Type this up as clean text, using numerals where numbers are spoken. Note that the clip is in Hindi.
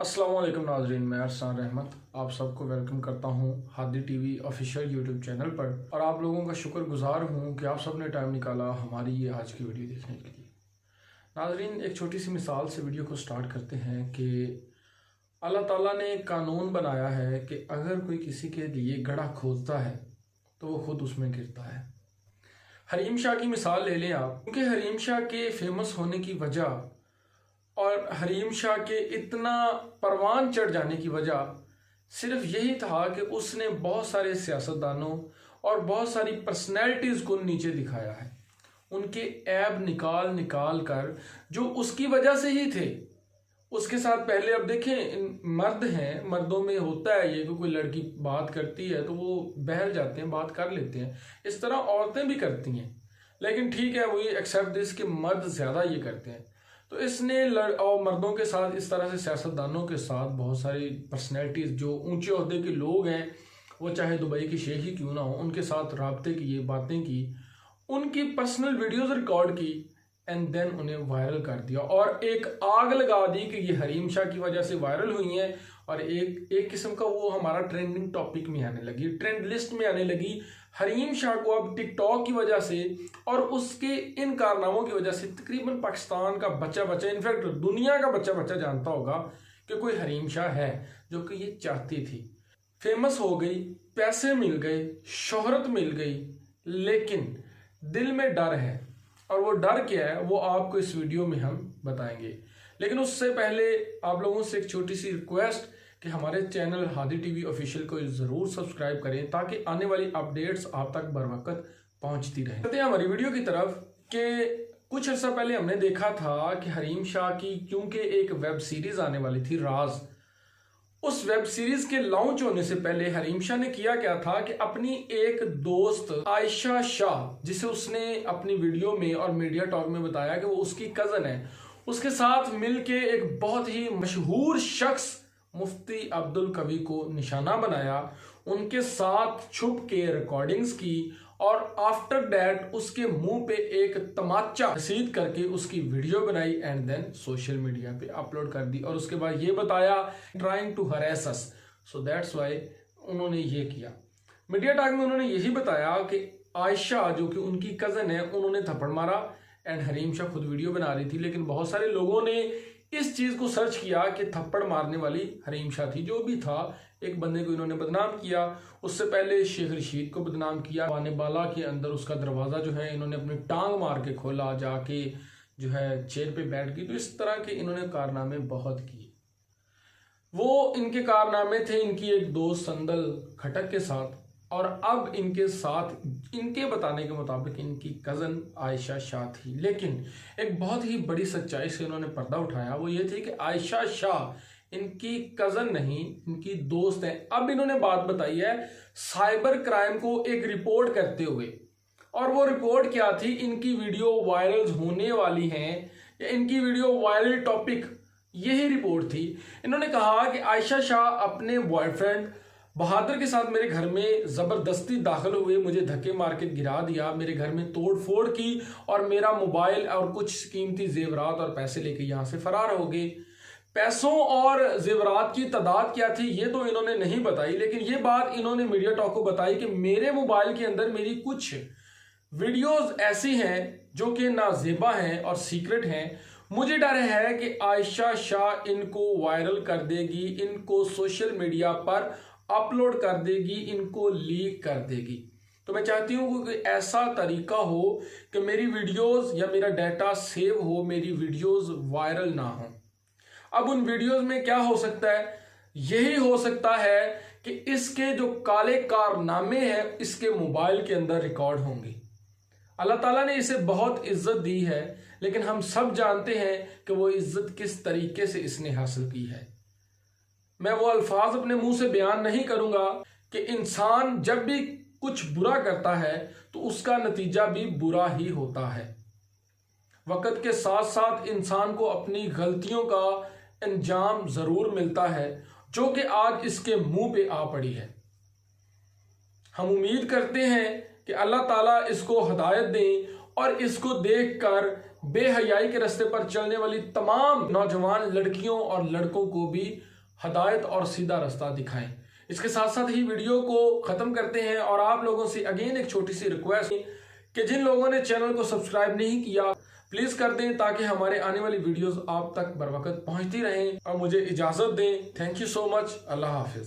अस्सलाम वालेकुम नाजरीन, मैं अरसान रहमत आप सबको वेलकम करता हूँ Hadi TV official YouTube channel पर। और आप लोगों का शुक्रगुजार हूँ कि आप सब ने टाइम निकाला हमारी ये आज की वीडियो देखने के लिए। नाजरीन, एक छोटी सी मिसाल से वीडियो को स्टार्ट करते हैं कि अल्लाह ताला ने एक कानून बनाया है कि अगर कोई किसी के लिए गड्ढा खोदता है तो वो खुद उसमें गिरता है। हरीम शाह की मिसाल ले लें आप, क्योंकि हरीम शाह के फेमस होने की वजह और हरीम शाह के इतना परवान चढ़ जाने की वजह सिर्फ यही था कि उसने बहुत सारे सियासतदानों और बहुत सारी पर्सनैलिटीज़ को नीचे दिखाया है, उनके ऐब निकाल निकाल कर जो उसकी वजह से ही थे। उसके साथ पहले अब देखें, मर्द हैं, मर्दों में होता है ये कि कोई लड़की बात करती है तो वो बहल जाते हैं, बात कर लेते हैं। इस तरह औरतें भी करती हैं, लेकिन ठीक है, वो ये एक्सेप्ट दिस कि मर्द ज़्यादा ये करते हैं। तो इसने और मर्दों के साथ इस तरह से सियासतदानों के साथ बहुत सारी पर्सनैलिटीज़ जो ऊंचे ओहदे के लोग हैं, वो चाहे दुबई की शेख ही क्यों ना हो, उनके साथ रबते किए, बातें की, उनकी पर्सनल वीडियोज़ रिकॉर्ड की एंड देन उन्हें वायरल कर दिया और एक आग लगा दी कि ये हरीम शाह की वजह से वायरल हुई हैं। और एक किस्म का वो हमारा ट्रेंडिंग टॉपिक में आने लगी, ट्रेंड लिस्ट में आने लगी। हरीम शाह को अब टिकटॉक की वजह से और उसके इन कारनामों की वजह से तकरीबन पाकिस्तान का बच्चा बच्चा, इनफैक्ट दुनिया का बच्चा बच्चा जानता होगा कि कोई हरीम शाह है, जो कि ये चाहती थी। फेमस हो गई, पैसे मिल गए, शोहरत मिल गई, लेकिन दिल में डर है। और वो डर क्या है वो आपको इस वीडियो में हम बताएंगे। लेकिन उससे पहले आप लोगों से एक छोटी सी रिक्वेस्ट कि हमारे चैनल हादी टीवी ऑफिशियल को ज़रूर सब्सक्राइब करें ताकि आने वाली अपडेट्स आप तक बर वक्त पहुंचती रहे। कहते हैं हमारी वीडियो की तरफ कि कुछ अर्सा पहले हमने देखा था कि हरीम शाह की क्योंकि एक वेब सीरीज आने वाली थी राज, उस वेब सीरीज के लॉन्च होने से पहले हरीम शाह ने किया क्या था कि अपनी एक दोस्त आयशा शाह, जिसे उसने अपनी वीडियो में और मीडिया टॉक में बताया कि वो उसकी कज़न है, उसके साथ मिलके एक बहुत ही मशहूर शख्स मुफ्ती अब्दुल कवी को निशाना बनाया, उनके साथ छुप के रिकॉर्डिंग्स की और आफ्टर दैट उसके मुंह पे एक तमाचा रसीद करके उसकी वीडियो बनाई एंड देन सोशल मीडिया पे अपलोड कर दी। और उसके बाद ये बताया ट्राइंग टू हरेस अस, सो दैट्स वाई उन्होंने ये किया। मीडिया टॉक में उन्होंने यही बताया कि आयशा जो कि उनकी कज़न है, उन्होंने थप्पड़ मारा एंड हरीम शाह खुद वीडियो बना रही थी। लेकिन बहुत सारे लोगों ने इस चीज़ को सर्च किया कि थप्पड़ मारने वाली हरीम शाह थी। जो भी था, एक बंदे को इन्होंने बदनाम किया, उससे पहले शेख रशीद को बदनाम किया। वाने बाला के अंदर उसका दरवाज़ा जो है इन्होंने अपनी टांग मार के खोला, जाके जो है चेयर पे बैठ गई। तो इस तरह के इन्होंने कारनामे बहुत किए। वो इनके कारनामे थे इनकी एक दोस्त संदल खटक के साथ, और अब इनके साथ इनके बताने के मुताबिक इनकी कज़न आयशा शाह थी। लेकिन एक बहुत ही बड़ी सच्चाई से इन्होंने पर्दा उठाया, वो ये थी कि आयशा शाह इनकी कज़न नहीं, इनकी दोस्त है। अब इन्होंने बात बताई है साइबर क्राइम को एक रिपोर्ट करते हुए, और वो रिपोर्ट क्या थी, इनकी वीडियो वायरल होने वाली हैं या इनकी वीडियो वायरल टॉपिक, यही रिपोर्ट थी। इन्होंने कहा कि आयशा शाह अपने बॉयफ्रेंड बहादुर के साथ मेरे घर में ज़बरदस्ती दाखिल हुए, मुझे धक्के मार के गिरा दिया, मेरे घर में तोड़ फोड़ की और मेरा मोबाइल और कुछ कीमती जेवरात और पैसे लेके यहाँ से फरार हो गए। पैसों और जेवरात की तादाद क्या थी ये तो इन्होंने नहीं बताई, लेकिन ये बात इन्होंने मीडिया टॉक को बताई कि मेरे मोबाइल के अंदर मेरी कुछ वीडियोस ऐसी हैं जो कि नाजेबा हैं और सीक्रेट हैं। मुझे डर है कि आयशा शाह इनको वायरल कर देगी, इनको सोशल मीडिया पर अपलोड कर देगी, इनको लीक कर देगी। तो मैं चाहती हूँ कि ऐसा तरीका हो कि मेरी वीडियोस या मेरा डाटा सेव हो, मेरी वीडियोस वायरल ना हो। अब उन वीडियोस में क्या हो सकता है, यही हो सकता है कि इसके जो काले कारनामे हैं इसके मोबाइल के अंदर रिकॉर्ड होंगे। अल्लाह ताला ने इसे बहुत इज्जत दी है, लेकिन हम सब जानते हैं कि वो इज्जत किस तरीके से इसने हासिल की है। मैं वो अल्फाज अपने मुंह से बयान नहीं करूंगा कि इंसान जब भी कुछ बुरा करता है तो उसका नतीजा भी बुरा ही होता है। वक्त के साथ साथ इंसान को अपनी गलतियों का अंजाम जरूर मिलता है, जो कि आज इसके मुंह पे आ पड़ी है। हम उम्मीद करते हैं कि अल्लाह ताला इसको हिदायत दें और इसको देखकर बेहयाई के रास्ते पर चलने वाली तमाम नौजवान लड़कियों और लड़कों को भी हदायत और सीधा रास्ता दिखाएं। इसके साथ साथ ही वीडियो को ख़त्म करते हैं और आप लोगों से अगेन एक छोटी सी रिक्वेस्ट कि जिन लोगों ने चैनल को सब्सक्राइब नहीं किया प्लीज़ कर दें, ताकि हमारे आने वाली वीडियोस आप तक बर वक्त पहुँचती रहें। और मुझे इजाज़त दें। Thank you so much. अल्लाह हाफिज़।